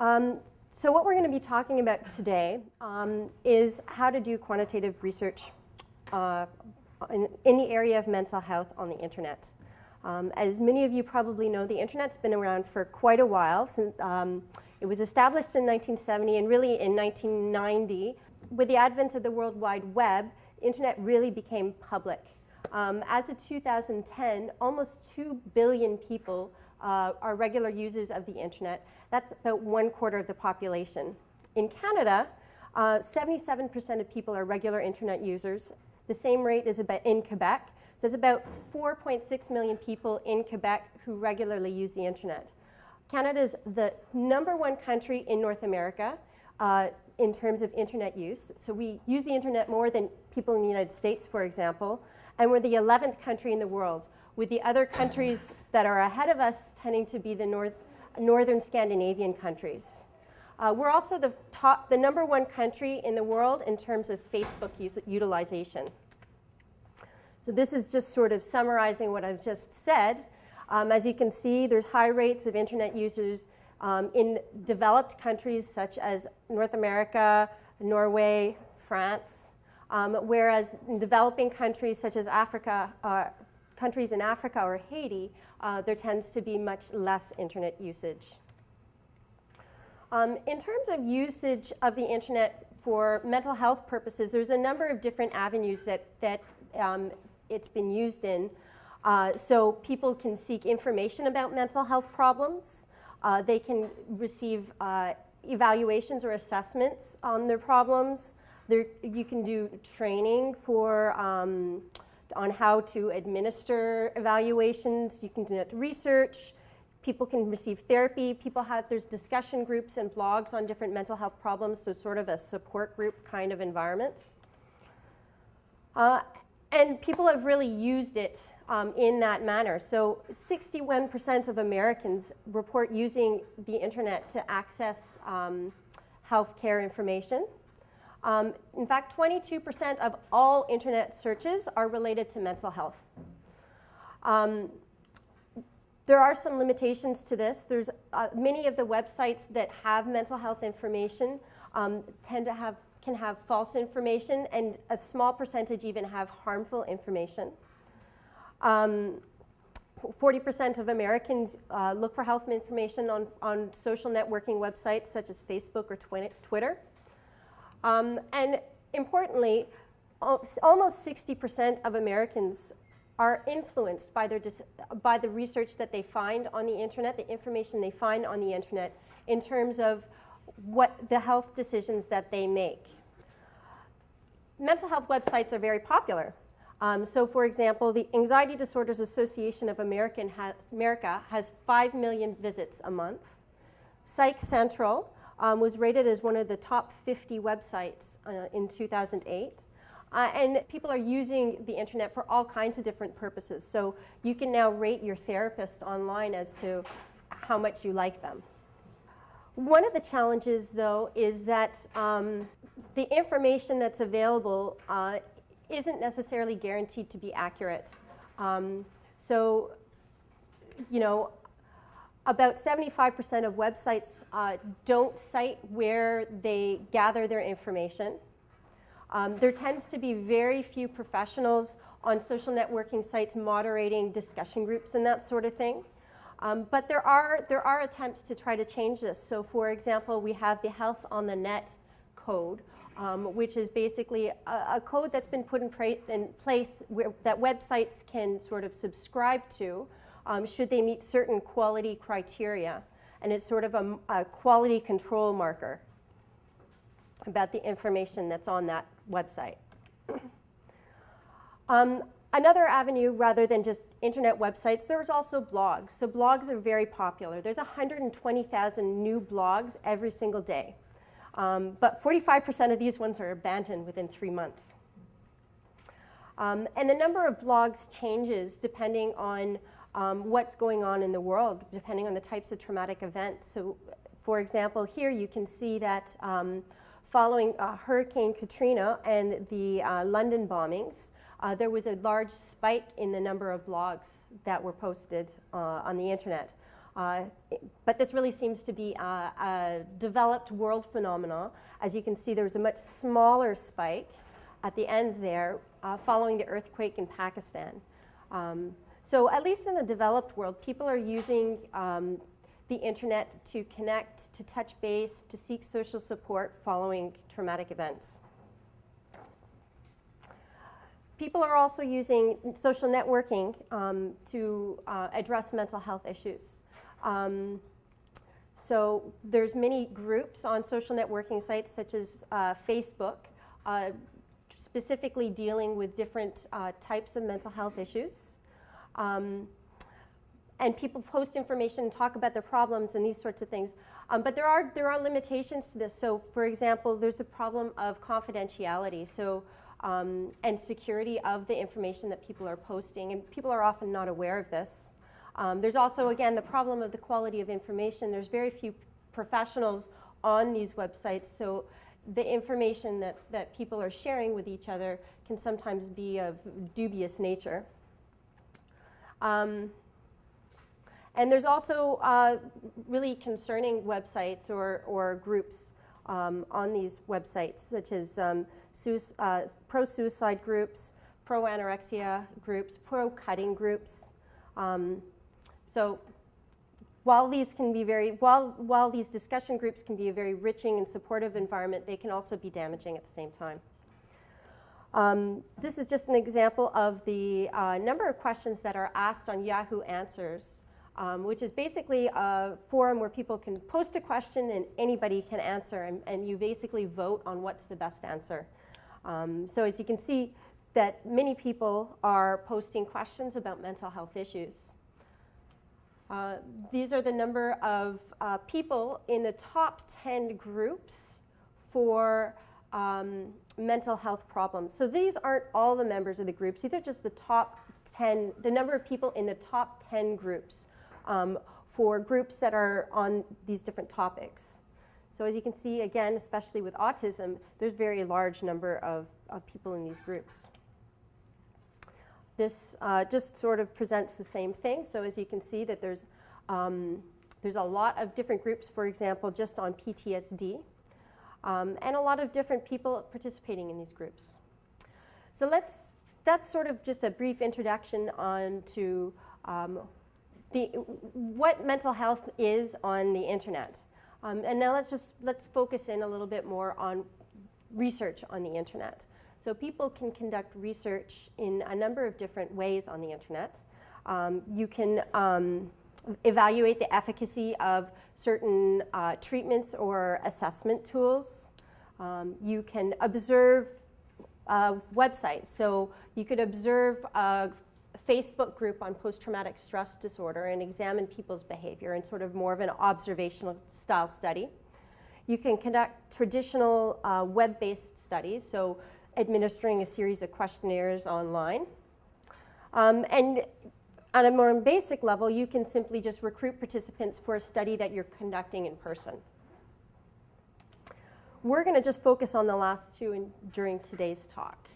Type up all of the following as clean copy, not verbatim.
So what we're going to be talking about today is how to do quantitative research in the area of mental health on the internet. As many of you probably know, the internet's been around for quite a while. Since, it was established in 1970, and really in 1990, with the advent of the World Wide Web, the internet really became public. As of 2010, almost 2 billion people are regular users of the internet. That's about 1/4 of the population. In Canada, 77% of people are regular internet users. The same rate is about in Quebec. So it's about 4.6 million people in Quebec who regularly use the internet. Canada is the #1 country in North America in terms of internet use. So we use the internet more than people in the United States, for example. And we're the 11th country in the world, with the other countries that are ahead of us tending to be the northern Scandinavian countries. We're also the #1 country in the world in terms of Facebook utilization. So this is just sort of summarizing what I've just said. As you can see, there's high rates of internet users in developed countries such as North America, Norway, France, whereas in developing countries such as Africa, countries in Africa or Haiti, there tends to be much less internet usage. In terms of usage of the internet for mental health purposes, there's a number of different avenues that it's been used in. So people can seek information about mental health problems. They can receive evaluations or assessments on their problems. You can do training for on how to administer evaluations. You can do research. People can receive therapy. There's discussion groups and blogs on different mental health problems, so sort of a support group kind of environment. And people have really used it in that manner. So 61% of Americans report using the internet to access healthcare information. In fact, 22% of all internet searches are related to mental health. There are some limitations to this. There's many of the websites that have mental health information can have false information, and a small percentage even have harmful information. 40% of Americans look for health information on social networking websites such as Facebook or Twitter. And importantly, almost 60% of Americans are influenced by the research that they find on the internet, the information they find on the internet, in terms of what the health decisions that they make. Mental health websites are very popular. So for example, the Anxiety Disorders Association of America has 5 million visits a month. Psych Central was rated as one of the top 50 websites in 2008. And people are using the internet for all kinds of different purposes. So you can now rate your therapist online as to how much you like them. One of the challenges, though, is that the information that's available isn't necessarily guaranteed to be accurate. So, about 75% of websites don't cite where they gather their information. There tends to be very few professionals on social networking sites moderating discussion groups and that sort of thing. But there are attempts to try to change this. So for example, we have the Health on the Net code, which is basically a code that's been put in place that websites can sort of subscribe to should they meet certain quality criteria. And it's sort of a quality control marker about the information that's on that website. Another avenue, rather than just internet websites, there's also blogs. So blogs are very popular. There's 120,000 new blogs every single day. But 45% of these ones are abandoned within 3 months. And the number of blogs changes depending on what's going on in the world, depending on the types of traumatic events. So for example, here you can see that following Hurricane Katrina and the London bombings, there was a large spike in the number of blogs that were posted on the internet. But this really seems to be a developed world phenomenon. As you can see, there's a much smaller spike at the end there following the earthquake in Pakistan. So at least in the developed world, people are using the internet to connect, to touch base, to seek social support following traumatic events. People are also using social networking to address mental health issues. So there's many groups on social networking sites such as Facebook, specifically dealing with different types of mental health issues. And people post information and talk about their problems and these sorts of things. But there are limitations to this. So for example, there's the problem of confidentiality. So and security of the information that people are posting, and people are often not aware of this. There's also, again, the problem of the quality of information. There's very few professionals on these websites, so the information that people are sharing with each other can sometimes be of dubious nature. And there's also really concerning websites or groups on these websites, such as pro-suicide groups, pro-anorexia groups, pro-cutting groups. So while these can be while these discussion groups can be a very enriching and supportive environment, they can also be damaging at the same time. This is just an example of the number of questions that are asked on Yahoo Answers, which is basically a forum where people can post a question and anybody can answer, and you basically vote on what's the best answer. So as you can see, that many people are posting questions about mental health issues. These are the number of people in the top 10 groups for mental health problems. So these aren't all the members of the groups. These are just the top 10, the number of people in the top 10 groups for groups that are on these different topics. So as you can see, again, especially with autism, there's a very large number of people in these groups. This just sort of presents the same thing. So as you can see that there's a lot of different groups, for example, just on PTSD, and a lot of different people participating in these groups. So that's sort of just a brief introduction on to what mental health is on the internet. And now let's focus in a little bit more on research on the internet. So people can conduct research in a number of different ways on the internet. You can evaluate the efficacy of certain treatments or assessment tools. You can observe websites. So you could observe a Facebook group on post-traumatic stress disorder and examine people's behavior in sort of more of an observational style study. You can conduct traditional web-based studies, so administering a series of questionnaires online. And on a more basic level, you can simply just recruit participants for a study that you're conducting in person. We're going to just focus on the last two during today's talk.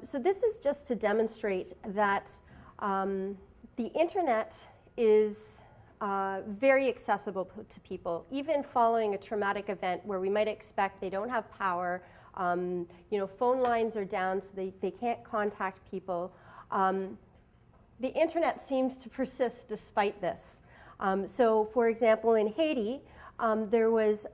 So this is just to demonstrate that the internet is very accessible to people, even following a traumatic event where we might expect they don't have power. Phone lines are down, so they can't contact people. The internet seems to persist despite this. So for example, in Haiti, there was,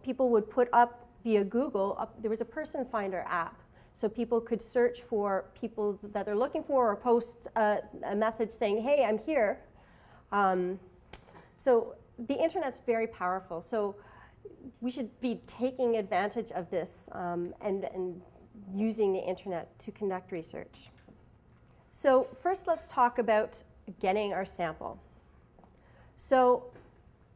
people would put up via Google, there was a person finder app. So people could search for people that they're looking for or post a message saying, hey, I'm here. So the internet's very powerful. So we should be taking advantage of this and using the internet to conduct research. So first, let's talk about getting our sample. So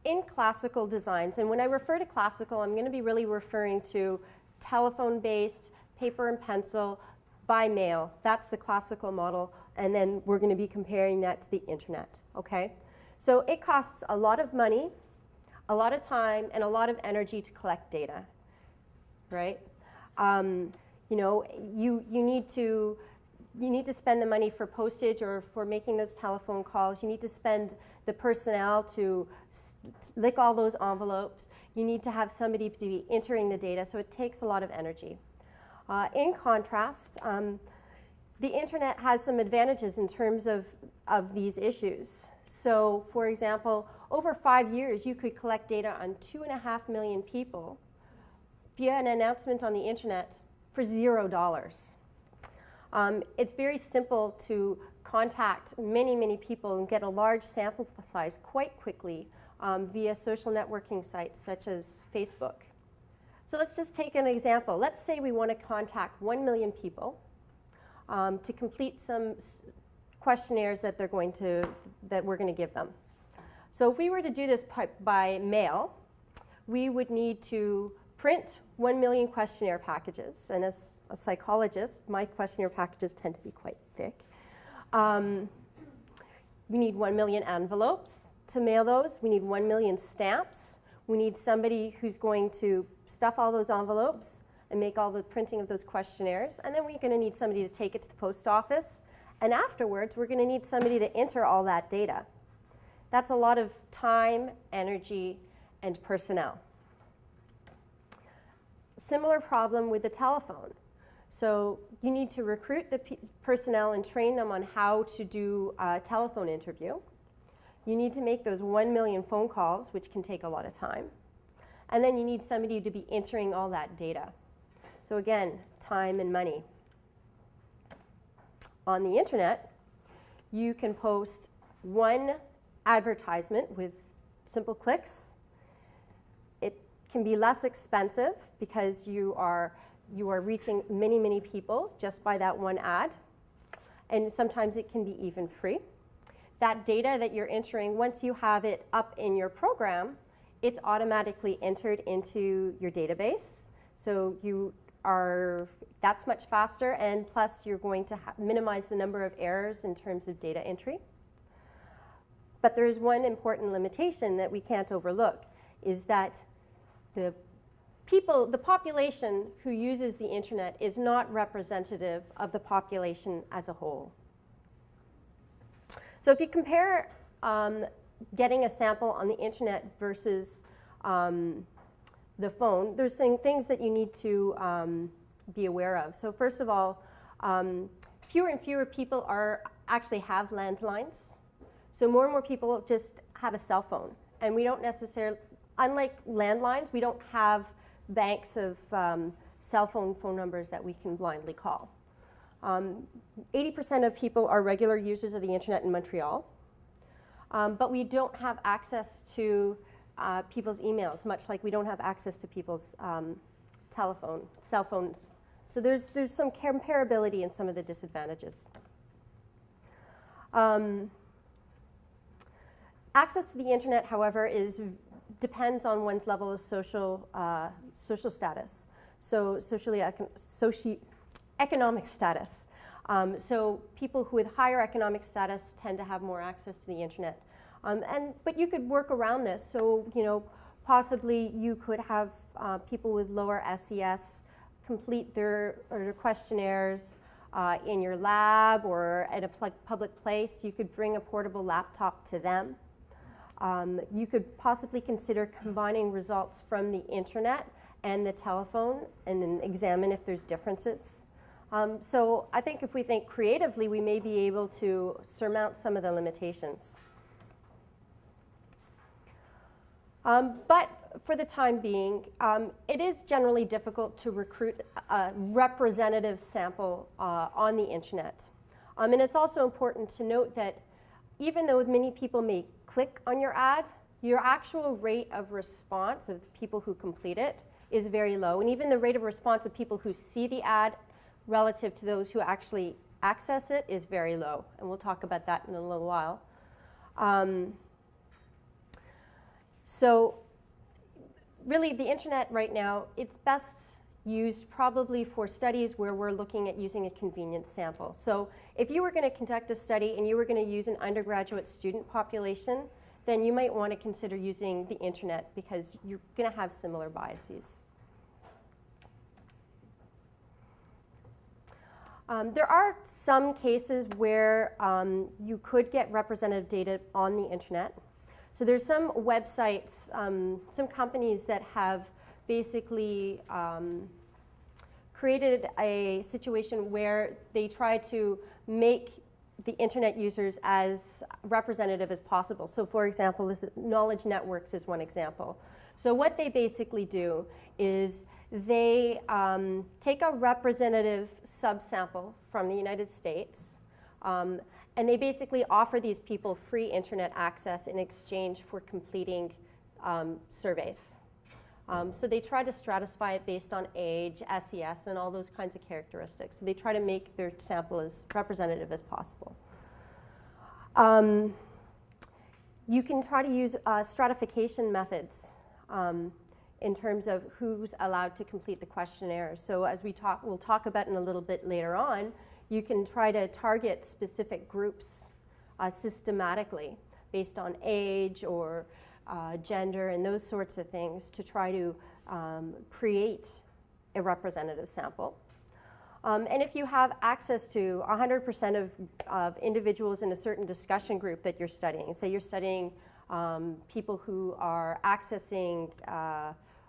in classical designs, and when I refer to classical, I'm going to be really referring to telephone-based, paper and pencil, by mail. That's the classical model, and then we're going to be comparing that to the internet, okay? So it costs a lot of money, a lot of time, and a lot of energy to collect data, right? You need to you need to spend the money for postage or for making those telephone calls. You need to spend the personnel to lick all those envelopes. You need to have somebody to be entering the data, so it takes a lot of energy. In contrast, the internet has some advantages in terms of these issues. So, for example, over 5 years, you could collect data on 2.5 million people via an announcement on the internet for $0. It's very simple to contact many, many people and get a large sample size quite quickly via social networking sites such as Facebook. So let's just take an example. Let's say we want to contact 1 million people to complete some questionnaires that we're going to give them. So if we were to do this by mail, we would need to print 1 million questionnaire packages. And as a psychologist, my questionnaire packages tend to be quite thick. We need 1 million envelopes to mail those. We need 1 million stamps. We need somebody who's going to stuff all those envelopes and make all the printing of those questionnaires. And then we're going to need somebody to take it to the post office. And afterwards, we're going to need somebody to enter all that data. That's a lot of time, energy, and personnel. Similar problem with the telephone. So you need to recruit the personnel and train them on how to do a telephone interview. You need to make those 1 million phone calls, which can take a lot of time. And then you need somebody to be entering all that data. So again, time and money. On the internet, you can post one advertisement with simple clicks. It can be less expensive because you are reaching many, many people just by that one ad. And sometimes it can be even free. That data that you're entering, once you have it up in your program, it's automatically entered into your database. So that's much faster, and plus you're going to minimize the number of errors in terms of data entry. But there is one important limitation that we can't overlook, is that the population who uses the internet is not representative of the population as a whole. So if you compare getting a sample on the internet versus the phone, there's some things that you need to be aware of. So first of all, fewer and fewer people actually have landlines. So more and more people just have a cell phone. And we don't necessarily, unlike landlines, we don't have banks of cell phone numbers that we can blindly call. 80% of people are regular users of the internet in Montreal. But we don't have access to people's emails, much like we don't have access to people's cell phones. So there's some comparability in some of the disadvantages. Access to the internet, however, depends on one's level of social status. So economic status. So people with higher economic status tend to have more access to the internet. But you could work around this. So, possibly you could have people with lower SES complete their questionnaires in your lab or at a public place. You could bring a portable laptop to them. You could possibly consider combining results from the internet and the telephone and then examine if there's differences. So I think if we think creatively, we may be able to surmount some of the limitations. But for the time being, it is generally difficult to recruit a representative sample on the internet. And it's also important to note that even though many people may click on your ad, your actual rate of response of the people who complete it is very low. And even the rate of response of people who see the ad relative to those who actually access it is very low. And we'll talk about that in a little while. So really, the internet right now, it's best used probably for studies where we're looking at using a convenience sample. So if you were going to conduct a study and you were going to use an undergraduate student population, then you might want to consider using the internet because you're going to have similar biases. There are some cases where you could get representative data on the internet. So there's some websites, some companies that have basically created a situation where they try to make the internet users as representative as possible. So for example, Knowledge Networks is one example. So what they basically do is they take a representative subsample from the United States, and they basically offer these people free internet access in exchange for completing surveys. So they try to stratify it based on age, SES, and all those kinds of characteristics. So they try to make their sample as representative as possible. You can try to use stratification methods in terms of who's allowed to complete the questionnaire. So as we'll talk about in a little bit later on, you can try to target specific groups systematically based on age or gender and those sorts of things to try to create a representative sample. And if you have access to 100% of individuals in a certain discussion group that you're studying, say you're studying people who are accessing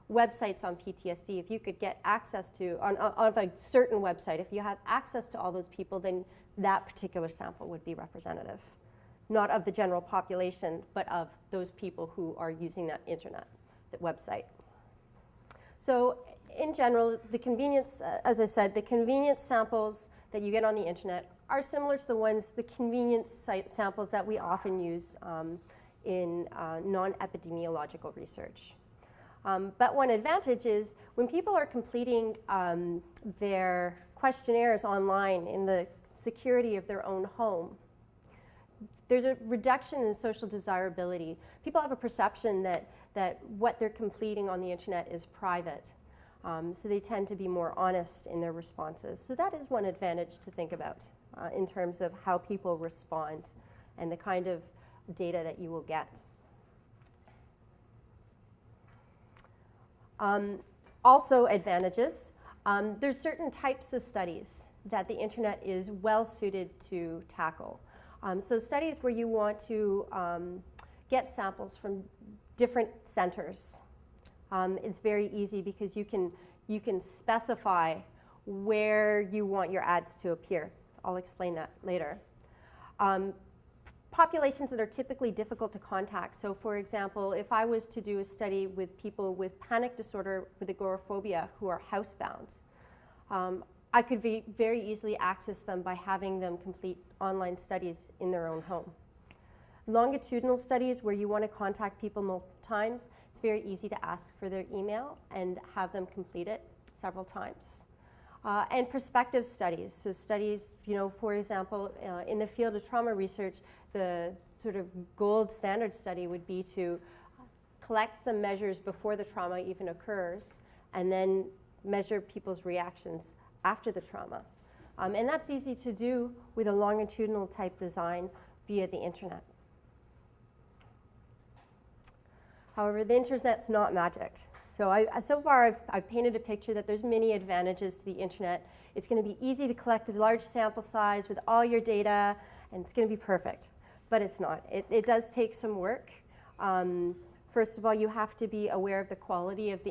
websites on PTSD, if you could get access to, on a certain website, if you have access to all those people, then that particular sample would be representative. Not of the general population, but of those people who are using that internet, that website. So in general, the convenience, as I said, the convenience samples that you get on the internet are similar to the convenience samples that we often use in non-epidemiological research. But one advantage is when people are completing their questionnaires online in the security of their own home, there's a reduction in social desirability. People have a perception that what they're completing on the internet is private. So they tend to be more honest in their responses. So that is one advantage to think about in terms of how people respond and the kind of data that you will get. Also advantages. There's certain types of studies that the internet is well suited to tackle. So studies where you want to get samples from different centers. It's very easy because you can specify where you want your ads to appear. I'll explain that later. Populations that are typically difficult to contact. So for example, if I was to do a study with people with panic disorder with agoraphobia who are housebound, I could very easily access them by having them complete online studies in their own home. Longitudinal studies where you want to contact people multiple times, it's very easy to ask for their email and have them complete it several times. And prospective studies, so studies, for example, in the field of trauma research, the sort of gold standard study would be to collect some measures before the trauma even occurs and then measure people's reactions after the trauma. And that's easy to do with a longitudinal type design via the internet. However, the internet's not magic. So so far I've painted a picture that there's many advantages to the internet. It's going to be easy to collect a large sample size with all your data, and it's going to be perfect. But it's not. It does take some work. First of all, you have to be aware of the quality of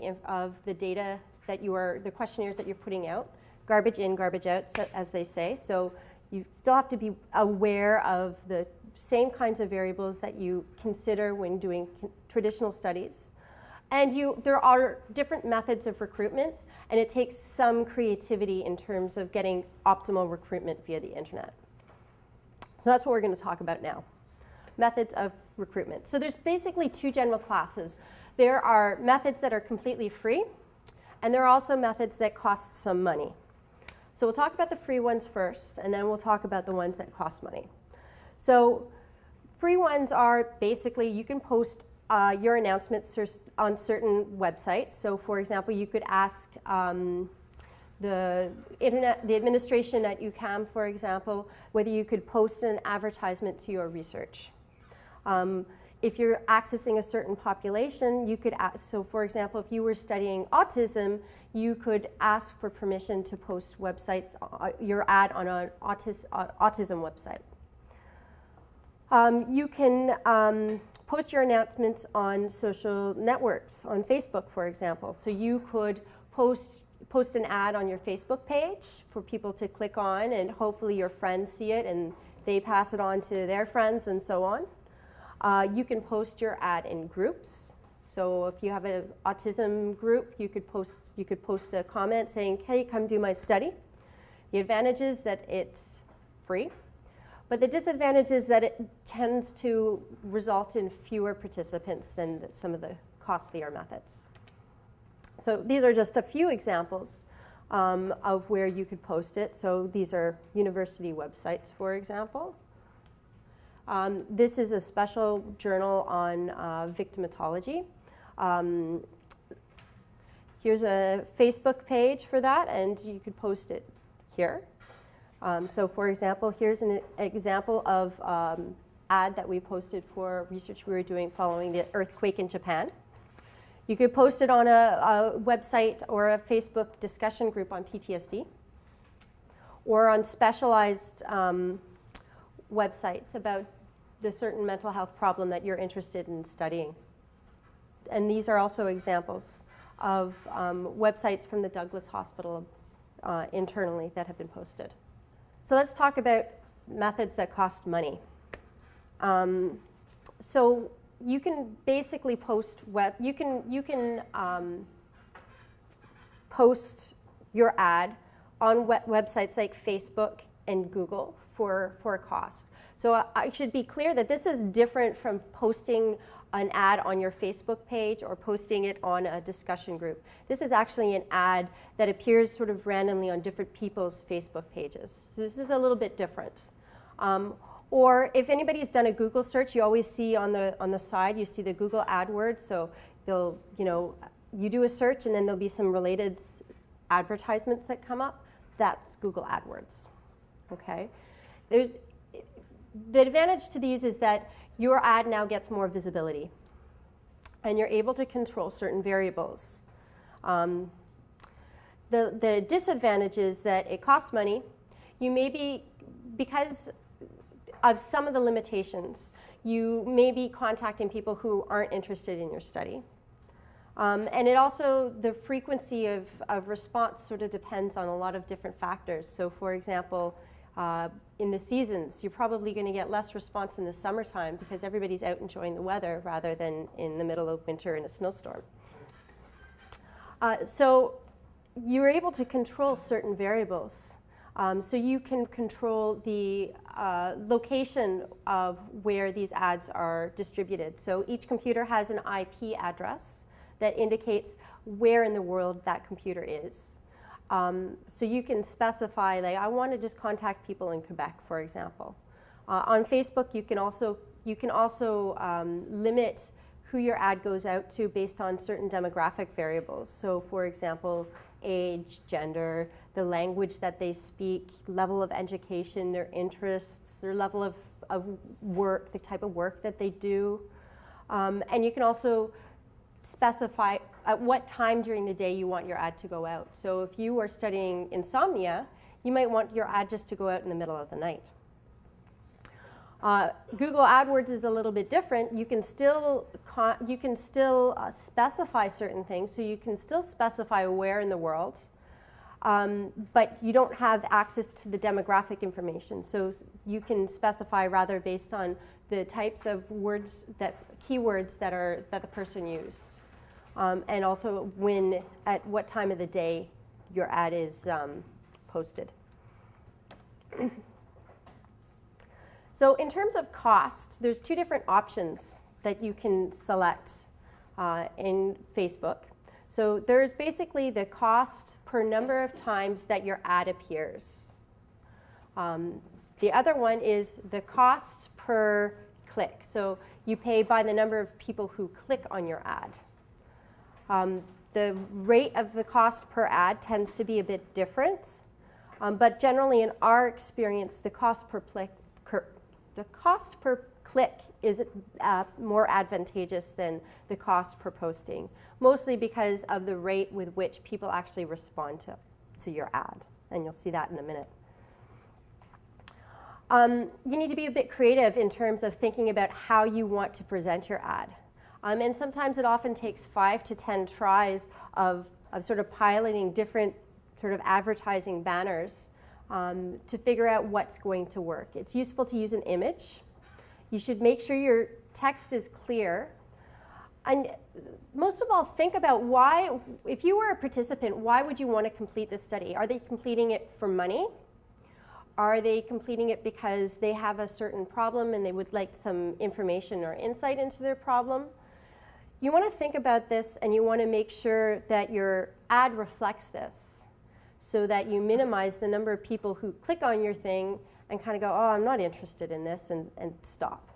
the data that the questionnaires that you're putting out. Garbage in, garbage out, as they say. So you still have to be aware of the same kinds of variables that you consider when doing traditional studies. And there are different methods of recruitment, and it takes some creativity in terms of getting optimal recruitment via the internet. So that's what we're going to talk about now. Methods of recruitment. So there's basically two general classes. There are methods that are completely free, and there are also methods that cost some money. So we'll talk about the free ones first, and then we'll talk about the ones that cost money. So free ones are basically you can post your announcements on certain websites. So for example, you could ask the administration at UQAM, for example, whether you could post an advertisement to your research. if you're accessing a certain population, you could so for example, if you were studying autism, you could ask for permission to post websites, your ad on an autism website. You can post your announcements on social networks, on Facebook, for example. So you could post an ad on your Facebook page for people to click on, and hopefully your friends see it and they pass it on to their friends and so on. You can post your ad in groups. So if you have an autism group, you could post a comment saying, hey, come do my study. The advantage is that it's free, but the disadvantage is that it tends to result in fewer participants than some of the costlier methods. So these are just a few examples of where you could post it. So these are university websites, for example. This is a special journal on victimatology. Here's a Facebook page for that, and you could post it here. So for example, here's an example of ad that we posted for research we were doing following the earthquake in Japan. You could post it on a website or a Facebook discussion group on PTSD, or on specialized websites about the certain mental health problem that you're interested in studying. And these are also examples of websites from the Douglas Hospital internally that have been posted. So let's talk about methods that cost money. So you can basically post post your ad on websites like Facebook and Google for a cost. So I should be clear that this is different from posting an ad on your Facebook page or posting it on a discussion group. This is actually an ad that appears sort of randomly on different people's Facebook pages. So this is a little bit different. Or if anybody's done a Google search, you always see on the side, you see the Google AdWords. So they'll, you do a search and then there'll be some related advertisements that come up. That's Google AdWords. Okay. The advantage to these is that your ad now gets more visibility, and you're able to control certain variables. The disadvantage is that it costs money. You may be, because of some of the limitations, you may be contacting people who aren't interested in your study. And it also, the frequency of response sort of depends on a lot of different factors. So for example, in the seasons, you're probably going to get less response in the summertime because everybody's out enjoying the weather rather than in the middle of winter in a snowstorm. So you're able to control certain variables. So you can control the location of where these ads are distributed. So each computer has an IP address that indicates where in the world that computer is. So you can specify, like, I want to just contact people in Quebec, for example. On Facebook, you can also limit who your ad goes out to based on certain demographic variables. So for example, age, gender, the language that they speak, level of education, their interests, their level of work, the type of work that they do. And you can also specify at what time during the day you want your ad to go out. So if you are studying insomnia, you might want your ad just to go out in the middle of the night. Google AdWords is a little bit different. You can still specify certain things. So you can still specify where in the world, but you don't have access to the demographic information. So you can specify rather based on the types of words keywords that the person used, and also at what time of the day your ad is posted. So in terms of cost, there's two different options that you can select in Facebook. So there's basically the cost per number of times that your ad appears. The other one is the cost per click. So you pay by the number of people who click on your ad. The rate of the cost per ad tends to be a bit different, but generally in our experience, the cost per click is more advantageous than the cost per posting, mostly because of the rate with which people actually respond to your ad. And you'll see that in a minute. You need to be a bit creative in terms of thinking about how you want to present your ad. And sometimes it often takes 5 to 10 tries of sort of piloting different sort of advertising banners to figure out what's going to work. It's useful to use an image. You should make sure your text is clear. And most of all, think about why, if you were a participant, why would you want to complete this study? Are they completing it for money? Are they completing it because they have a certain problem and they would like some information or insight into their problem? You want to think about this, and you want to make sure that your ad reflects this so that you minimize the number of people who click on your thing and kind of go, oh, I'm not interested in this, and stop.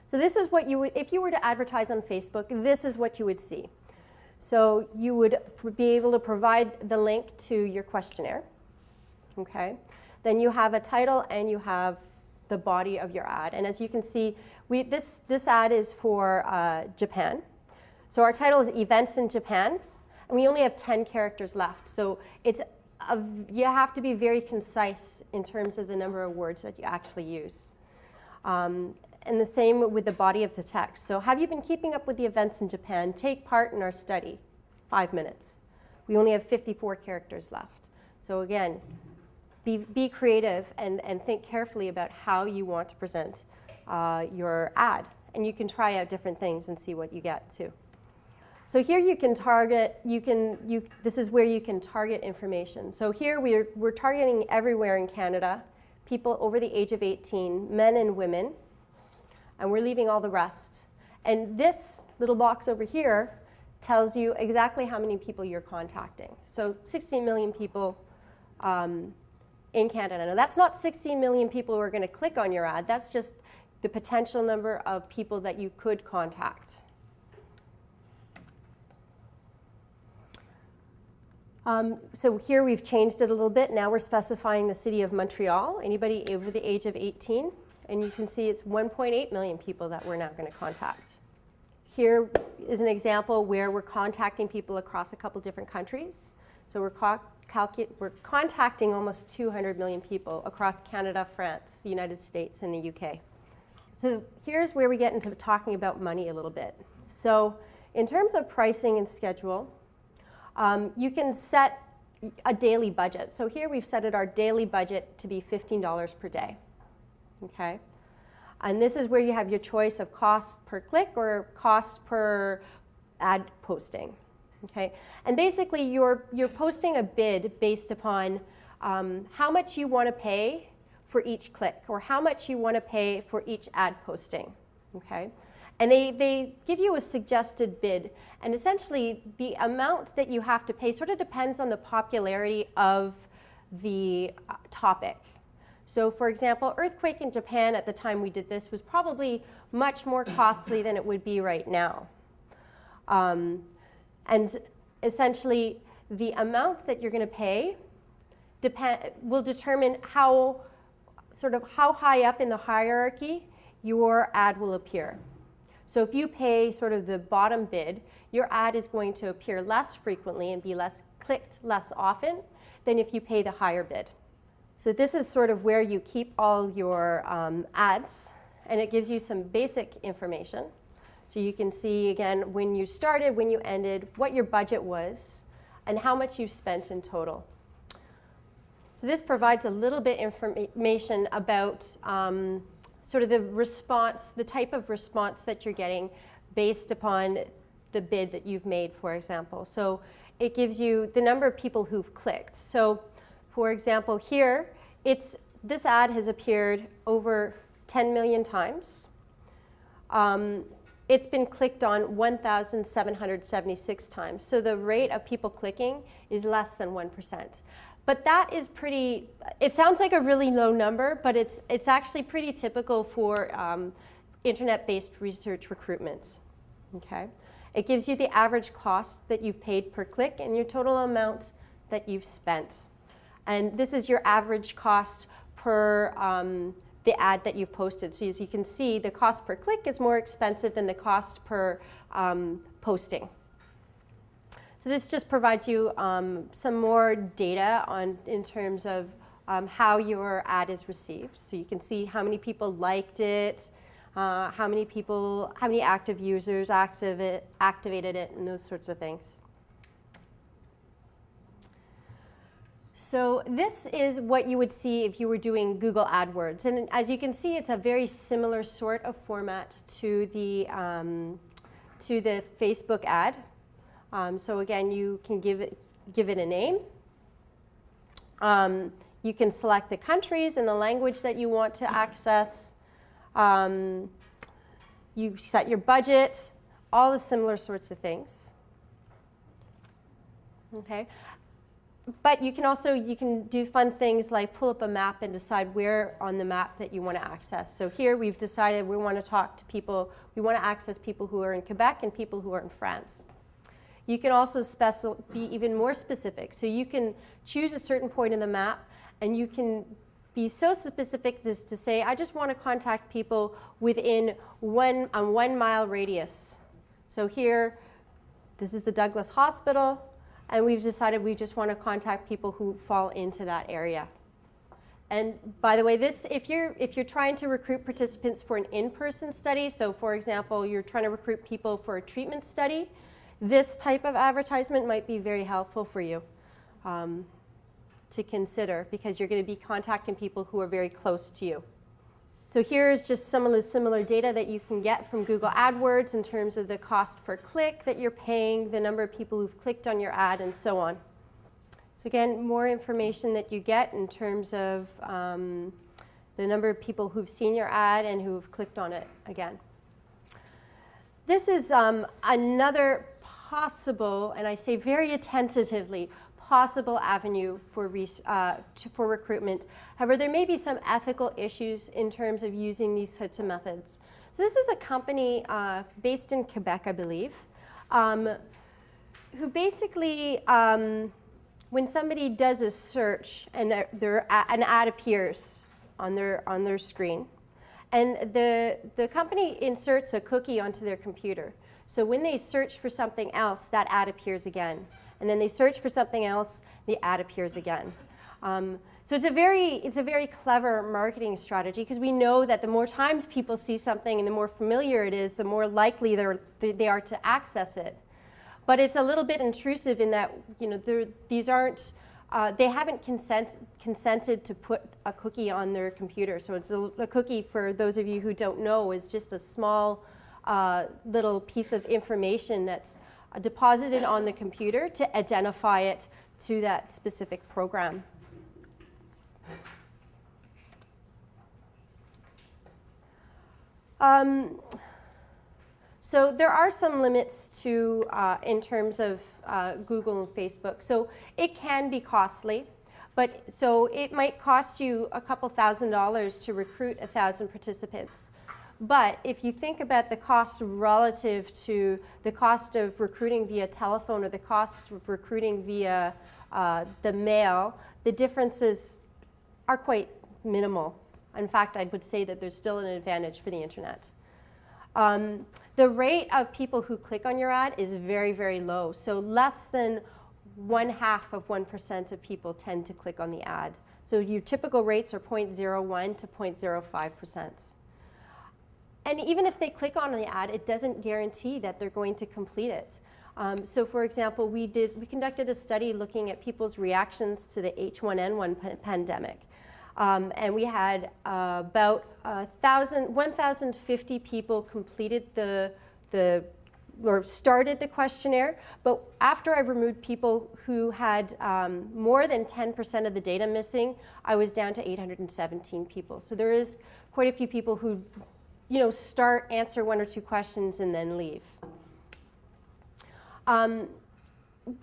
So this is what you would, if you were to advertise on Facebook, this is what you would see. So you would be able to provide the link to your questionnaire, okay? Then you have a title and you have the body of your ad. And as you can see, this ad is for Japan. So our title is Events in Japan, and we only have 10 characters left. So you have to be very concise in terms of the number of words that you actually use. And the same with the body of the text. So have you been keeping up with the events in Japan? Take part in our study. 5 minutes. We only have 54 characters left. So again, be creative and think carefully about how you want to present your ad. And you can try out different things and see what you get too. So here you can target, this is where you can target information. So here we're targeting everywhere in Canada, people over the age of 18, men and women, and we're leaving all the rest. And this little box over here tells you exactly how many people you're contacting. So 16 million people in Canada. Now that's not 16 million people who are going to click on your ad, that's just the potential number of people that you could contact. So here we've changed it a little bit. Now we're specifying the city of Montreal, anybody over the age of 18. And you can see it's 1.8 million people that we're now going to contact. Here is an example where we're contacting people across a couple different countries. So we're contacting almost 200 million people across Canada, France, the United States, and the UK. So here's where we get into talking about money a little bit. So in terms of pricing and schedule, you can set a daily budget. So here we've set our daily budget to be $15 per day, okay? And this is where you have your choice of cost per click or cost per ad posting, okay? And basically you're posting a bid based upon how much you want to pay for each click or how much you want to pay for each ad posting, okay? And they give you a suggested bid. And essentially, the amount that you have to pay sort of depends on the popularity of the topic. So for example, earthquake in Japan at the time we did this was probably much more costly than it would be right now. And essentially, the amount that you're going to pay will determine how high up in the hierarchy your ad will appear. So if you pay sort of the bottom bid, your ad is going to appear less frequently and be less clicked less often than if you pay the higher bid. So this is sort of where you keep all your ads, and it gives you some basic information. So you can see, again, when you started, when you ended, what your budget was, and how much you spent in total. So this provides a little bit information about sort of the response, the type of response that you're getting based upon the bid that you've made, for example. So it gives you the number of people who've clicked. So for example, here, this ad has appeared over 10 million times. It's been clicked on 1,776 times. So the rate of people clicking is less than 1%. But that is pretty, it sounds like a really low number, but it's actually pretty typical for internet-based research recruitments, okay? It gives you the average cost that you've paid per click and your total amount that you've spent. And this is your average cost per the ad that you've posted. So as you can see, the cost per click is more expensive than the cost per posting. So this just provides you some more data in terms of how your ad is received. So you can see how many people liked it, how many active users activated it, and those sorts of things. So this is what you would see if you were doing Google AdWords. And as you can see, it's a very similar sort of format to the Facebook ad. So again, you can give it a name. You can select the countries and the language that you want to access. You set your budget, all the similar sorts of things. Okay. But you can do fun things like pull up a map and decide where on the map that you want to access. So here we've decided we want to talk to people, we want to access people who are in Quebec and people who are in France. You can also be even more specific. So you can choose a certain point in the map, and you can be so specific as to say, I just want to contact people within a 1 mile radius. So here, this is the Douglas Hospital. And we've decided we just want to contact people who fall into that area. And by the way, if you're trying to recruit participants for an in-person study, so for example, you're trying to recruit people for a treatment study, this type of advertisement might be very helpful for you to consider, because you're going to be contacting people who are very close to you. So here's just some of the similar data that you can get from Google AdWords in terms of the cost per click that you're paying, the number of people who've clicked on your ad, and so on. So again, more information that you get in terms of the number of people who've seen your ad and who've clicked on it again. This is another possible, and I say very attentively, possible avenue for recruitment. However, there may be some ethical issues in terms of using these types of methods. So this is a company based in Quebec, I believe, who basically, when somebody does a search and an ad appears on their screen, and the company inserts a cookie onto their computer. So when they search for something else, that ad appears again. And then they search for something else, the ad appears again. So it's a very clever marketing strategy, because we know that the more times people see something and the more familiar it is, the more likely they are to access it. But it's a little bit intrusive in that, you know, they haven't consented to put a cookie on their computer. So it's a cookie, for those of you who don't know, is just a small little piece of information that's deposited on the computer to identify it to that specific program. So there are some limits to in terms of Google and Facebook. So it can be costly, but so it might cost you a couple $1,000s to recruit 1,000 participants. But if you think about the cost relative to the cost of recruiting via telephone or the cost of recruiting via the mail, the differences are quite minimal. In fact, I would say that there's still an advantage for the internet. The rate of people who click on your ad is very, very low. So less than 0.5% of people tend to click on the ad. So your typical rates are 0.01 to 0.05%. And even if they click on the ad, it doesn't guarantee that they're going to complete it. So for example, we conducted a study looking at people's reactions to the H1N1 pandemic. And we had about 1,050 people completed or started the questionnaire. But after I removed people who had more than 10% of the data missing, I was down to 817 people. So there is quite a few people who, you know, answer 1 or 2 questions, and then leave.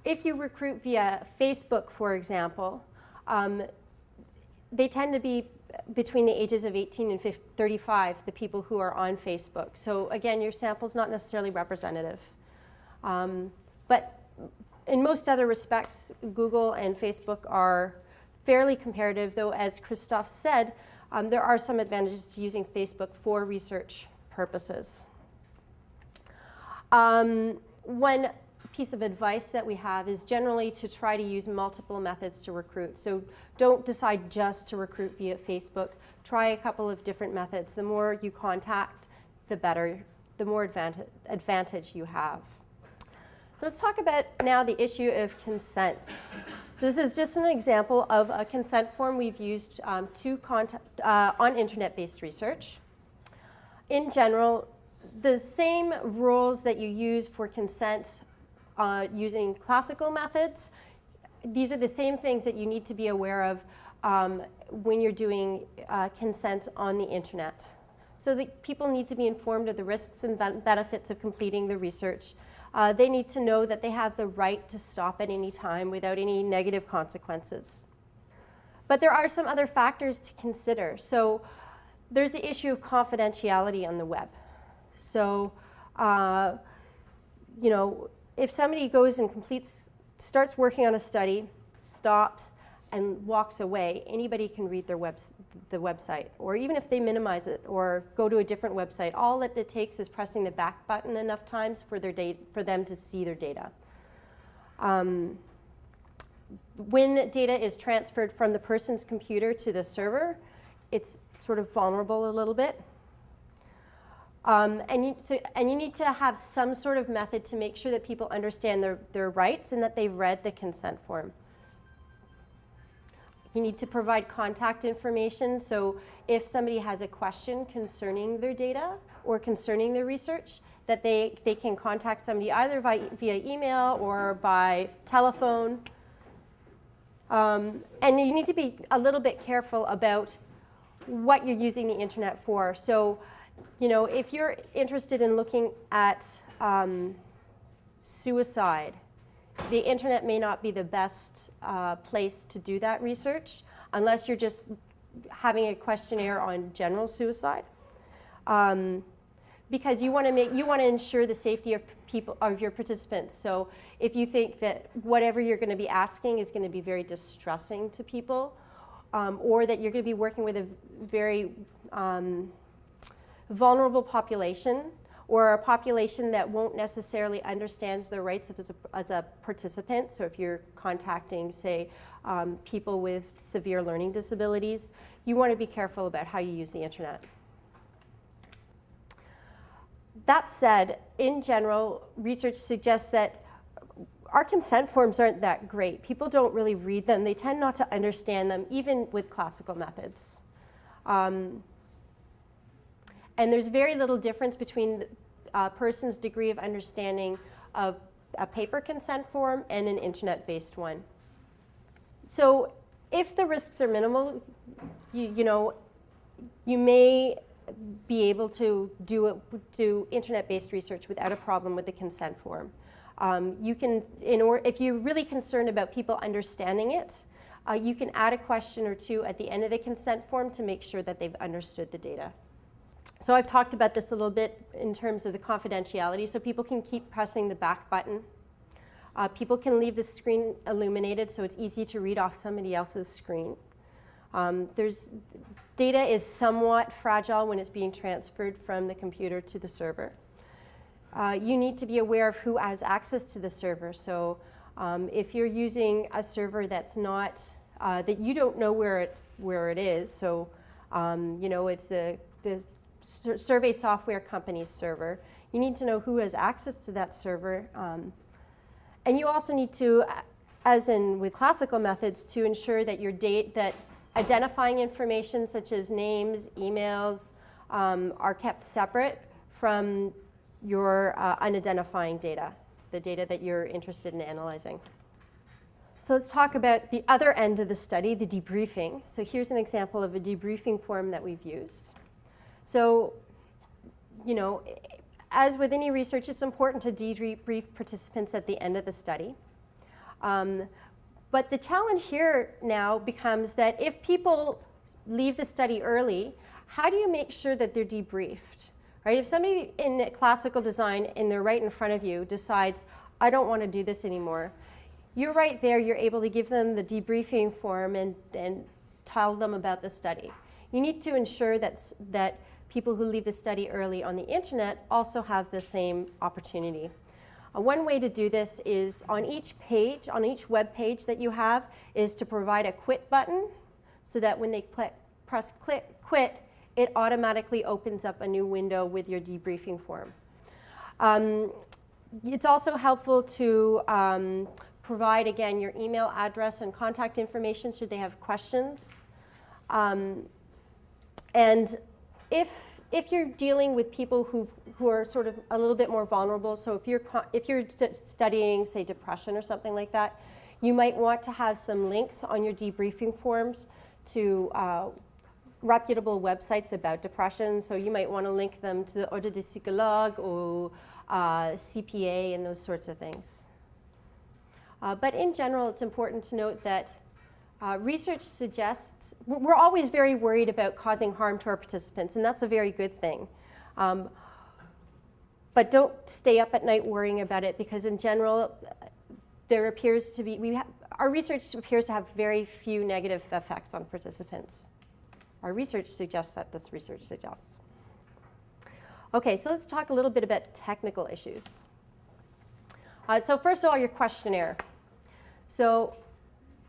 If you recruit via Facebook, for example, they tend to be between the ages of 18 and 35, the people who are on Facebook. So again, your sample's not necessarily representative. But in most other respects, Google and Facebook are fairly comparative, though as Christophe said, there are some advantages to using Facebook for research purposes. One piece of advice that we have is generally to try to use multiple methods to recruit. So don't decide just to recruit via Facebook. Try a couple of different methods. The more you contact, the better, the more advantage you have. So let's talk about now the issue of consent. So this is just an example of a consent form we've used on internet-based research. In general, the same rules that you use for consent using classical methods, these are the same things that you need to be aware of when you're doing consent on the internet. So that people need to be informed of the risks and benefits of completing the research. They need to know that they have the right to stop at any time without any negative consequences. But there are some other factors to consider. So there's the issue of confidentiality on the web. So, you know, if somebody goes and starts working on a study, stops, and walks away, anybody can read the website. Or even if they minimize it or go to a different website, all that it takes is pressing the back button enough times for them to see their data. When data is transferred from the person's computer to the server, it's sort of vulnerable a little bit. And you need to have some sort of method to make sure that people understand their rights and that they've read the consent form. You need to provide contact information, so if somebody has a question concerning their data or concerning their research, that they can contact somebody either via email or by telephone. And you need to be a little bit careful about what you're using the internet for. So, you know, if you're interested in looking at suicide, the internet may not be the best place to do that research unless you're just having a questionnaire on general suicide, because you want to ensure the safety of your participants. So if you think that whatever you're going to be asking is going to be very distressing to people, or that you're going to be working with a very vulnerable population, or a population that won't necessarily understand their rights as a participant. So if you're contacting, say, people with severe learning disabilities, you want to be careful about how you use the internet. That said, in general, research suggests that our consent forms aren't that great. People don't really read them. They tend not to understand them, even with classical methods. And there's very little difference between a person's degree of understanding of a paper consent form and an internet-based one. So if the risks are minimal, you may be able to do internet-based research without a problem with the consent form. If you're really concerned about people understanding it, you can add a question or two at the end of the consent form to make sure that they've understood the data. So I've talked about this a little bit in terms of the confidentiality, so people can keep pressing the back button. People can leave the screen illuminated so it's easy to read off somebody else's screen. Data is somewhat fragile when it's being transferred from the computer to the server. You need to be aware of who has access to the server. So if you're using a server that's not, that you don't know where it is, so it's the survey software company's server, you need to know who has access to that server. And you also need to, as in with classical methods, to ensure that that identifying information such as names, emails, are kept separate from your unidentifying data, the data that you're interested in analyzing. So let's talk about the other end of the study, the debriefing. So here's an example of a debriefing form that we've used. So, as with any research, it's important to debrief participants at the end of the study. But the challenge here now becomes that if people leave the study early, how do you make sure that they're debriefed? Right? If somebody in classical design, and they're right in front of you, decides, I don't want to do this anymore, you're right there, you're able to give them the debriefing form and tell them about the study. you need to ensure that people who leave the study early on the internet also have the same opportunity. One way to do this is on each page, on each web page that you have, is to provide a quit button so that when they press quit, it automatically opens up a new window with your debriefing form. It's also helpful to provide, again, your email address and contact information should they have questions. And if you're dealing with people who are sort of a little bit more vulnerable, so if you're studying, say, depression or something like that, you might want to have some links on your debriefing forms to reputable websites about depression. So you might want to link them to the Ordre des Psychologues or CPA and those sorts of things. But in general, it's important to note that research suggests, we're always very worried about causing harm to our participants, and that's a very good thing. But don't stay up at night worrying about it, because in general, there appears to be, our research appears to have very few negative effects on participants. Our research suggests that this research suggests. Okay, so let's talk a little bit about technical issues. So first of all, your questionnaire. So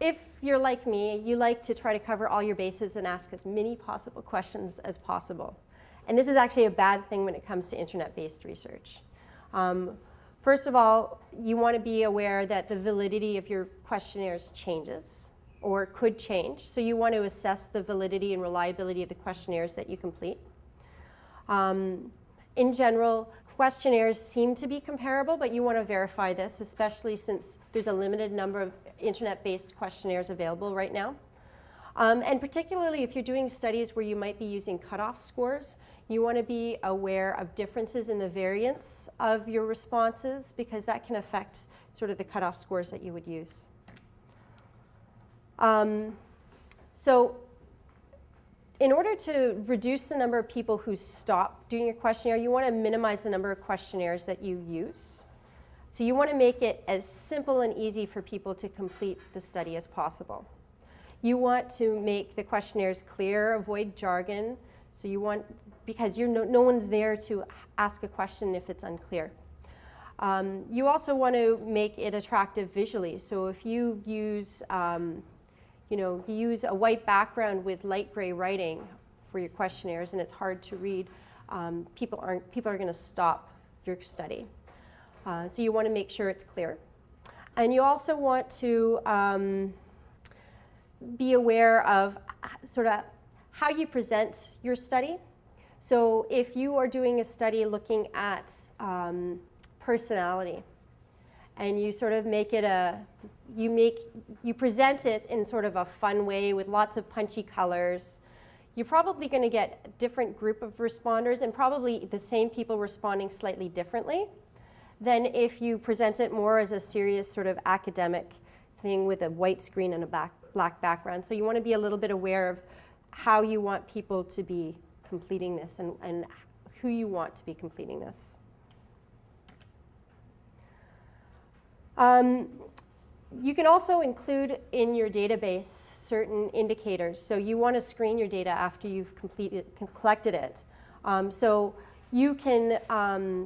if you're like me, you like to try to cover all your bases and ask as many possible questions as possible. And this is actually a bad thing when it comes to internet-based research. First of all, you want to be aware that the validity of your questionnaires changes or could change. So you want to assess the validity and reliability of the questionnaires that you complete. In general, questionnaires seem to be comparable, but you want to verify this, especially since there's a limited number of internet-based questionnaires available right now. And particularly if you're doing studies where you might be using cutoff scores, you want to be aware of differences in the variance of your responses, because that can affect sort of the cutoff scores that you would use. So in order to reduce the number of people who stop doing your questionnaire, you want to minimize the number of questionnaires that you use. So you want to make it as simple and easy for people to complete the study as possible. You want to make the questionnaires clear, avoid jargon. So you want, because no one's there to ask a question if it's unclear. You also want to make it attractive visually. So if you use you use a white background with light gray writing for your questionnaires and it's hard to read, people are going to stop your study. So you want to make sure it's clear. And you also want to be aware of sort of how you present your study. So if you are doing a study looking at personality, and you sort of make it you present it in sort of a fun way with lots of punchy colors, you're probably going to get a different group of responders and probably the same people responding slightly differently than if you present it more as a serious sort of academic thing with a white screen and a black background. So you want to be a little bit aware of how you want people to be completing this and who you want to be completing this. You can also include in your database certain indicators. So you want to screen your data after you've collected it. So you can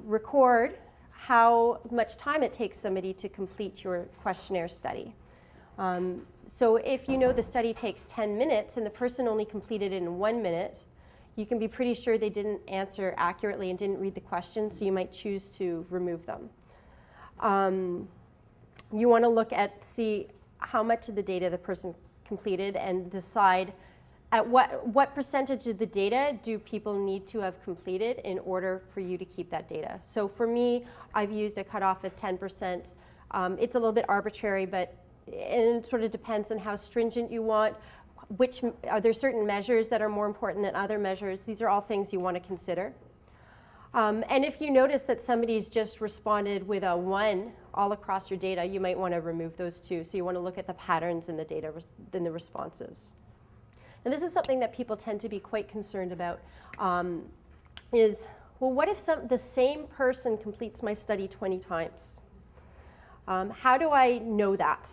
record how much time it takes somebody to complete your questionnaire study. So if you know the study takes 10 minutes and the person only completed it in 1 minute, you can be pretty sure they didn't answer accurately and didn't read the question, so you might choose to remove them. You want to look at, see how much of the data the person completed and decide at what percentage of the data do people need to have completed in order for you to keep that data. So for me, I've used a cutoff of 10%. It's a little bit arbitrary, but it sort of depends on how stringent you want. Are there certain measures that are more important than other measures? These are all things you want to consider. And if you notice that somebody's just responded with a 1 all across your data, you might want to remove those too. So you want to look at the patterns in the data, in the responses. And this is something that people tend to be quite concerned about, is, well, what if the same person completes my study 20 times? How do I know that?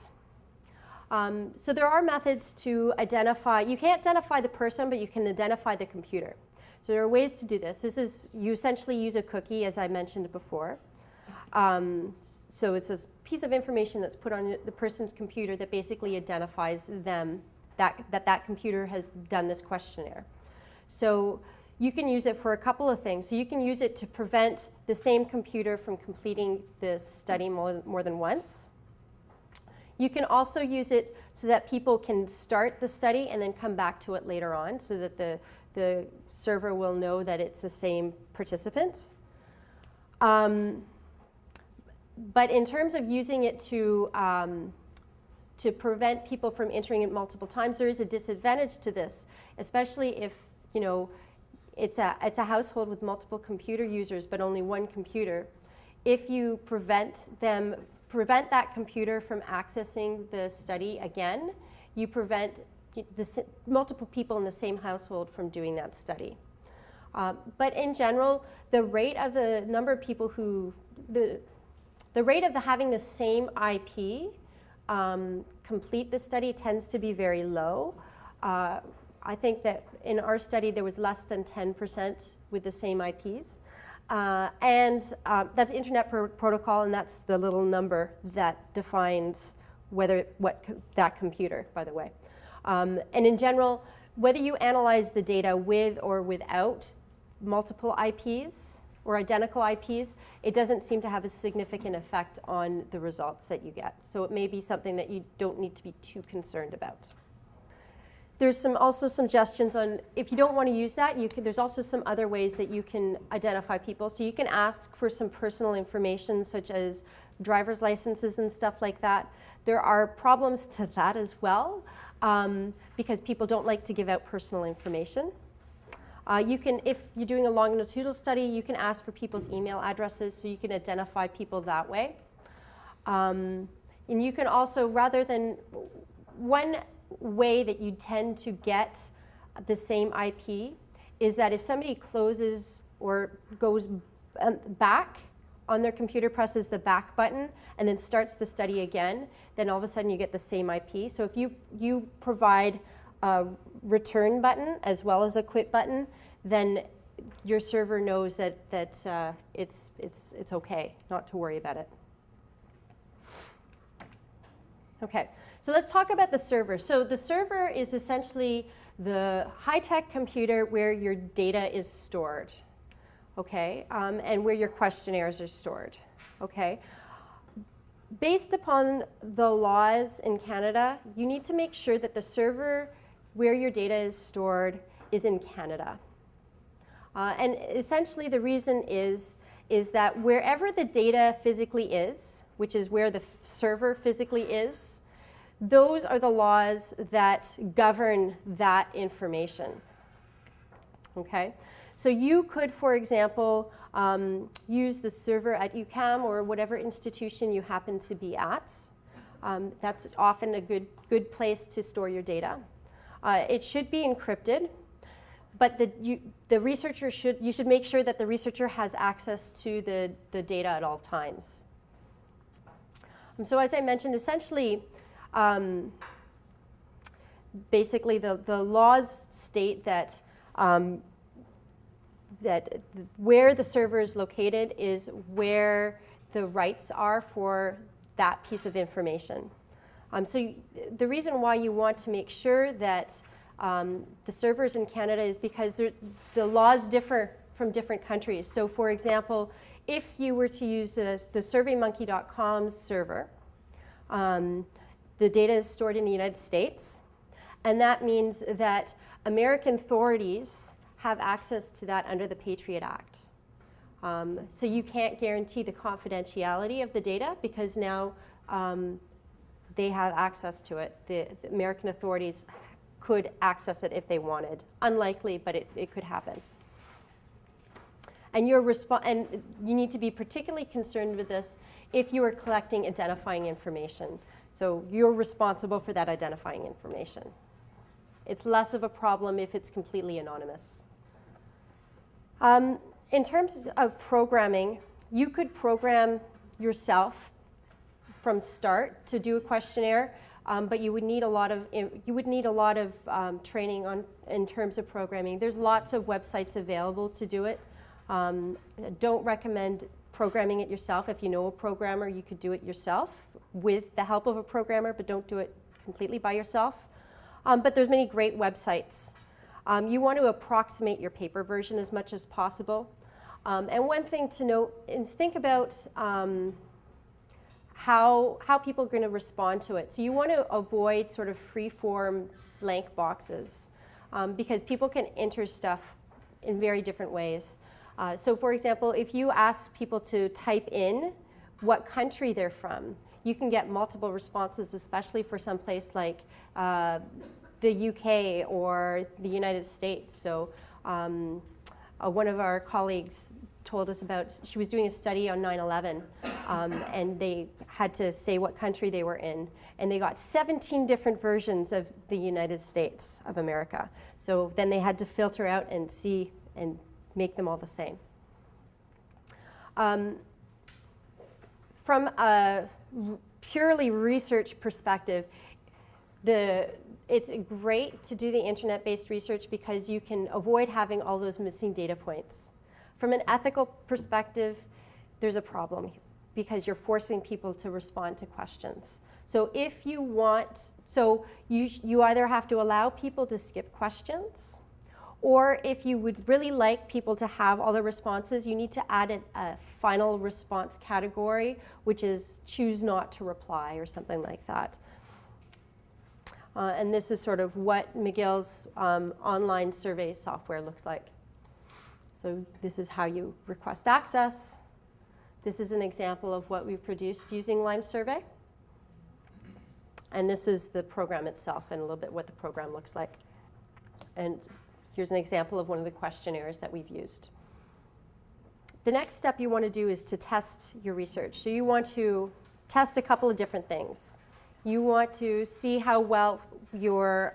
So there are methods to identify, you can't identify the person, but you can identify the computer. So there are ways to do this. This is, you essentially use a cookie, as I mentioned before. So it's this piece of information that's put on the person's computer that basically identifies them, that computer has done this questionnaire. So you can use it for a couple of things. So you can use it to prevent the same computer from completing the study more than once. You can also use it so that people can start the study and then come back to it later on, so that the server will know that it's the same participant. But in terms of using it to prevent people from entering it multiple times, there is a disadvantage to this, especially if, you know, it's a household with multiple computer users but only one computer. If you prevent that computer from accessing the study again, you prevent multiple people in the same household from doing that study. But in general, the rate of the number of people who, the rate of having the same IP complete the study tends to be very low. I think that in our study there was less than 10% with the same IPs. That's Internet Protocol, and that's the little number that defines that computer, by the way. And in general, whether you analyze the data with or without multiple IPs or identical IPs, it doesn't seem to have a significant effect on the results that you get. So it may be something that you don't need to be too concerned about. There's also suggestions on, if you don't want to use that, there's also some other ways that you can identify people. So you can ask for some personal information, such as driver's licenses and stuff like that. There are problems to that as well, because people don't like to give out personal information. If you're doing a longitudinal study, you can ask for people's email addresses, so you can identify people that way. And you can also, rather than one way that you tend to get the same IP is that if somebody closes or goes back on their computer, presses the back button, and then starts the study again, then all of a sudden you get the same IP. So if you provide a return button as well as a quit button, then your server knows that it's okay, not to worry about it. Okay, so let's talk about the server. So the server is essentially the high-tech computer where your data is stored, okay, and where your questionnaires are stored, okay. Based upon the laws in Canada, you need to make sure that the server where your data is stored is in Canada. And essentially the reason is that wherever the data physically is, which is where the server physically is, those are the laws that govern that information, okay? So you could, for example, use the server at UQAM or whatever institution you happen to be at. That's often a good place to store your data. It should be encrypted, but you should make sure that the researcher has access to the data at all times. So as I mentioned, essentially, basically the laws state that that where the server is located is where the rights are for that piece of information. So the reason why you want to make sure that the servers in Canada is because the laws differ from different countries. So for example, if you were to use the surveymonkey.com server, the data is stored in the United States, and that means that American authorities have access to that under the Patriot Act. So you can't guarantee the confidentiality of the data because now they have access to it. The American authorities could access it if they wanted. Unlikely, but it could happen. And you need to be particularly concerned with this if you are collecting identifying information. So you're responsible for that identifying information. It's less of a problem if it's completely anonymous. In terms of programming, you could program yourself from start to do a questionnaire. but you would need a lot of training in terms of programming. There's lots of websites available to do it. Don't recommend programming it yourself. If you know a programmer, you could do it yourself with the help of a programmer, but don't do it completely by yourself. But there's many great websites. You want to approximate your paper version as much as possible. And one thing to note is think about how people are going to respond to it. So you want to avoid sort of free-form blank boxes because people can enter stuff in very different ways. So for example, if you ask people to type in what country they're from, you can get multiple responses, especially for some place like the UK or the United States. So one of our colleagues told us about, she was doing a study on 9/11 and they had to say what country they were in, and they got 17 different versions of the United States of America. So then they had to filter out and see and make them all the same. From a purely research perspective, it's great to do the internet-based research because you can avoid having all those missing data points. From an ethical perspective, there's a problem because you're forcing people to respond to questions. So if you want, you either have to allow people to skip questions, or if you would really like people to have all the responses, you need to add a final response category, which is choose not to reply or something like that. And this is sort of what McGill's online survey software looks like. So this is how you request access. This is an example of what we produced using Lime Survey. And this is the program itself and a little bit what the program looks like. And here's an example of one of the questionnaires that we've used. The next step you want to do is to test your research. So you want to test a couple of different things. You want to see how well your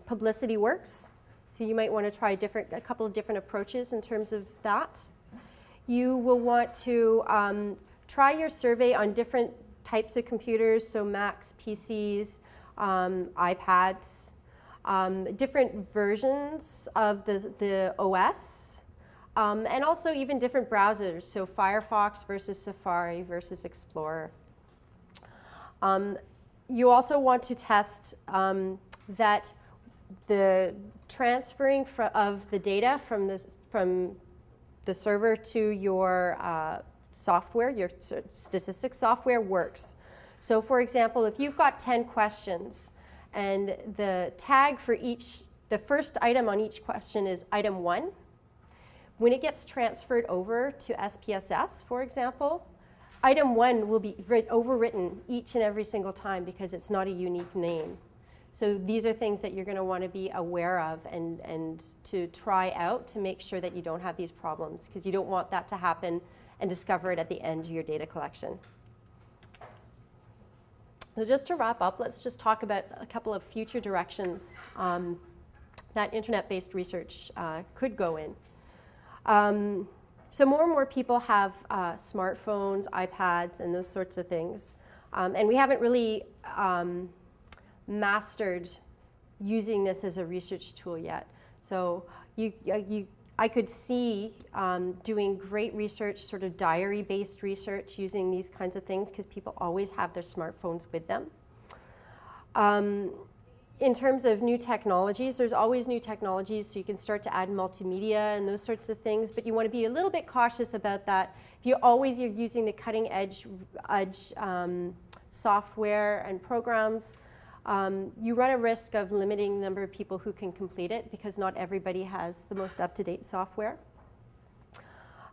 publicity works. So you might want to try a couple of different approaches in terms of that. You will want to try your survey on different types of computers, so Macs, PCs, iPads, different versions of the OS, and also even different browsers, so Firefox versus Safari versus Explorer. You also want to test that the transferring of the data from the server to your software, your statistics software works. So for example, if you've got 10 questions and the tag for the first item on each question is item 1, when it gets transferred over to SPSS, for example, item 1 will be overwritten each and every single time because it's not a unique name. So these are things that you're going to want to be aware of and to try out to make sure that you don't have these problems, because you don't want that to happen and discover it at the end of your data collection. So just to wrap up, let's just talk about a couple of future directions that internet-based research could go in. So more and more people have smartphones, iPads, and those sorts of things. And we haven't really mastered using this as a research tool yet. So I could see doing great research, sort of diary-based research using these kinds of things because people always have their smartphones with them. In terms of new technologies, there's always new technologies, so you can start to add multimedia and those sorts of things, but you want to be a little bit cautious about that. If you're using the cutting edge software and programs, you run a risk of limiting the number of people who can complete it because not everybody has the most up-to-date software.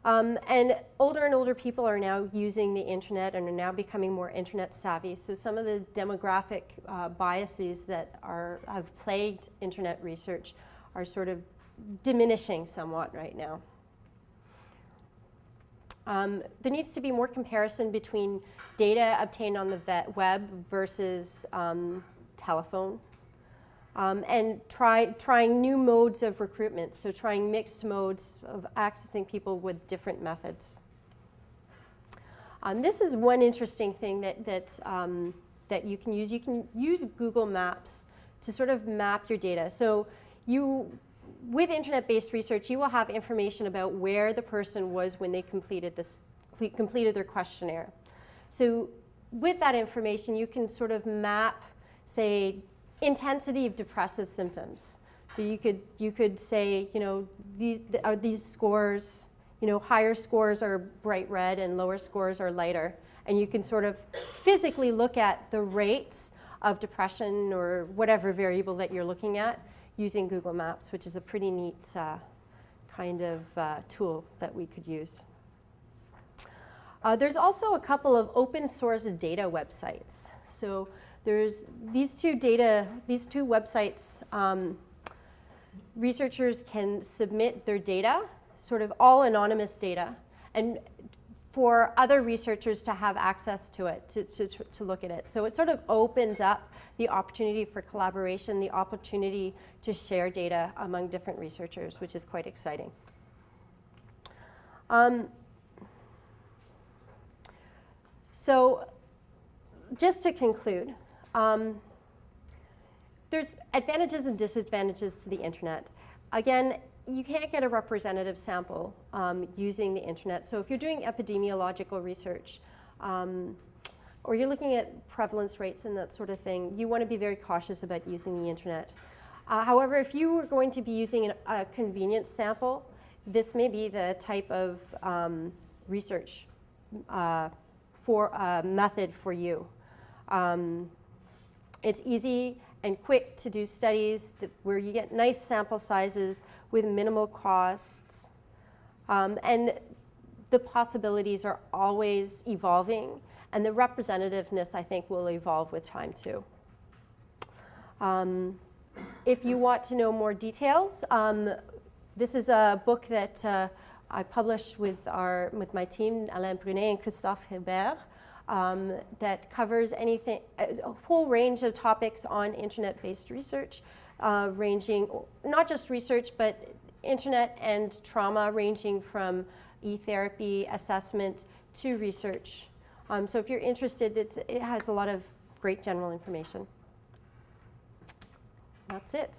And older people are now using the internet and are now becoming more internet savvy. So some of the demographic biases that have plagued internet research are sort of diminishing somewhat right now. There needs to be more comparison between data obtained on the web versus telephone. And trying new modes of recruitment, so trying mixed modes of accessing people with different methods. This is one interesting thing that that you can use. You can use Google Maps to sort of map your data. So with internet-based research, you will have information about where the person was when they completed their questionnaire. So with that information, you can sort of map, say, intensity of depressive symptoms. So you could say, these scores, higher scores are bright red and lower scores are lighter. And you can sort of physically look at the rates of depression or whatever variable that you're looking at using Google Maps, which is a pretty neat kind of tool that we could use. There's also a couple of open source data websites. So there's these two websites. Researchers can submit their data, sort of all anonymous data, and for other researchers to have access to it, to look at it. So it sort of opens up the opportunity for collaboration, the opportunity to share data among different researchers, which is quite exciting. So just to conclude, there's advantages and disadvantages to the internet. Again, you can't get a representative sample using the internet. So if you're doing epidemiological research or you're looking at prevalence rates and that sort of thing, you want to be very cautious about using the internet. However, if you were going to be using a convenience sample, this may be the type of research method for you. It's easy and quick to do studies where you get nice sample sizes with minimal costs. And the possibilities are always evolving, and the representativeness, I think, will evolve with time too. If you want to know more details, this is a book that I published with my team, Alain Brunet and Christophe Hebert, that covers anything, a whole range of topics on internet-based research, ranging, not just research, but internet and trauma, ranging from e-therapy assessment to research. So if you're interested, it has a lot of great general information. That's it.